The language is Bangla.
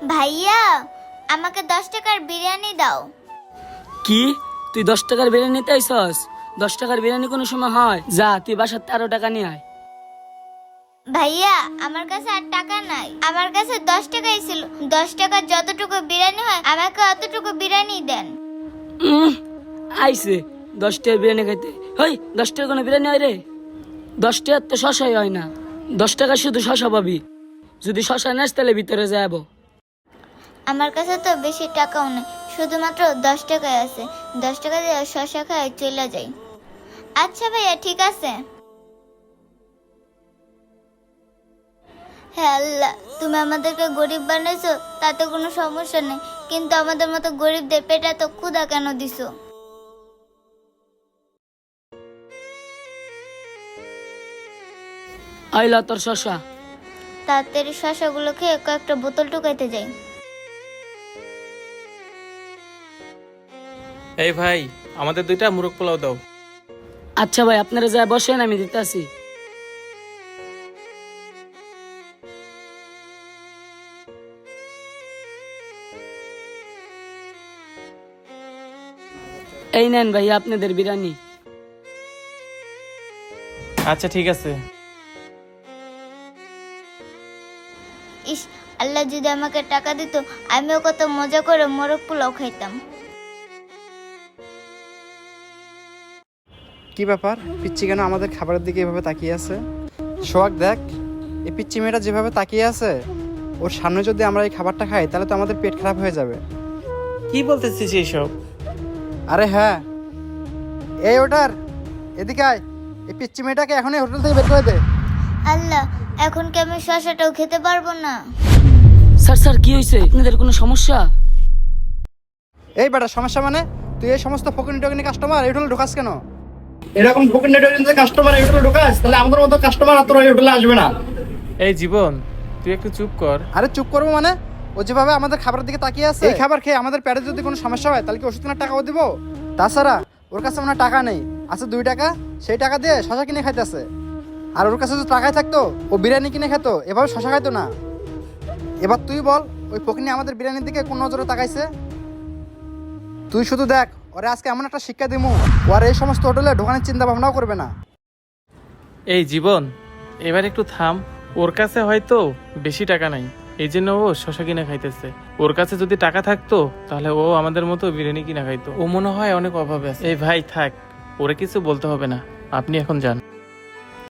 ভাইয়া, আমাকে 10 টাকার বিরিয়ানি দাও। কি তুই 10 টাকার বিরিয়ানি নিতে আইছস? 10 টাকার বিরিয়ানি কোনো সময় হয়? যা তুই বাসার 13 টাকা নিয়ে আয়। ভাইয়া, আমার কাছে আর টাকা নাই। আমার কাছে 10 টাকাই ছিল। 10 টাকার যতটুকু বিরিয়ানি হয় আমাকে অতটুকু বিরিয়ানি দেন। আইছে 10 টাকার বিরিয়ানি খাইতে। হই 10 টাকার কোনো বিরিয়ানি হয় রে? 10 টাকার তো শশাই হয় না। 10 টাকা শুধু শশা পাবি। যদি শশা নেস তাহলে ভিতরে যাবো। আমার কাছে তো বেশি টাকাও নেই, শুধুমাত্র 10 টাকাই আছে। 10 টাকা দিয়ে শসা খাই চলে যাই। আচ্ছা ভাইয়া, ঠিক আছে। হ্যাঁ আল্লাহ, তুমি আমাদেরকে গরিব বানাইছো তাতে কোনো সমস্যা নেই, কিন্তু আমাদের মতো গরিবদের পেটে তো ক্ষুধা কেন দিছো? আইলা তোর শশা। তাড়াতাড়ি শসাগুলো খেয়ে কয়েকটা বোতল টুকাইতে যাই। এই ভাই, আমাদের 2টা মুরগ পোলাও দাও। আচ্ছা ভাই, আপনারা যা বসেন, আমি দিতেছি। এই নেন ভাই আপনাদের বিরিয়ানি। আচ্ছা ঠিক আছে। ইস, আল্লাহ যদি আমাকে টাকা দিত, আমিও কত মজা করে মোরগ পোলাও খাইতাম। কি ব্যাপার, পিচ্চি কেন আমাদের খাবারের দিকে এভাবে তাকিয়ে আছে? সোহাগ দেখ, এই পিচ্চি মেয়েটা যেভাবে তাকিয়ে আছে, ওর সামনে যদি আমরা এই খাবারটা খাই তাহলে তো আমাদের পেট খারাপ হয়ে যাবে। কি বলতেছিস এইসব? আরে হ্যাঁ, এই ওটার এদিকে আয়, এই পিচ্চি মেয়েটাকে এখনই হোটেল থেকে বের করে দে। আল্লাহ, এখন কি আমি শসাটাও খেতে পারবো না? স্যার স্যার, কি হয়েছে? আপনাদের কোনো সমস্যা? এই বেটা, সমস্যা মানে? তুই এই সমস্ত ফকিনি টকিনি কাস্টমার এই হোটেলে ঢোকাস কেন? এরকম ফকিনি টকিনি কাস্টমার এই হোটেলে ঢোকাস, তাহলে আমাদের মতো কাস্টমার আর তোর এই হোটেলে আসবে না। এই জীবন, তুই একটু চুপ কর। আরে চুপ করবো মানে? ও যেভাবে আমাদের খাবারের দিকে তাকিয়ে আছে, এই খাবার খেয়ে আমাদের পেটে যদি কোনো সমস্যা হয় তাহলে কি ওষুধ কেনার টাকাও দিব? তাছাড়া ওর কাছে মনে হয় টাকা নেই, আছে 2 টাকা, সেই টাকা দিয়ে শশা কিনে খাইতেছে। আর ওর কাছে যদি টাকাই থাকতো ও বিরিয়ানি কিনে খেতো, এভাবে শশা খাইতো না। এবার তুই বল, ওই ফকিনি আমাদের বিরিয়ানির দিকে কোন নজরে তাকাইছে? তুই শুধু দেখ, ওরে আজকে এমন একটা শিক্ষা দিমু, ও আর এই সমস্ত হোটেলে ঢোকানোর চিন্তা ভাবনাও করবে না। এই জীবন, এবার একটু থাম। ওর কাছে হয়তো বেশি টাকা নাই, এই জন্য ও শশা কিনে খাইতেছে। ওর কাছে যদি টাকা থাকতো তাহলে ও আমাদের মতো বিরিয়ানি কিনা খাইতো। ও মনে হয় অনেক অভাবে আছে। এই ভাই থাক, ওরে কিছু বলতে হবে না, আপনি এখন যান।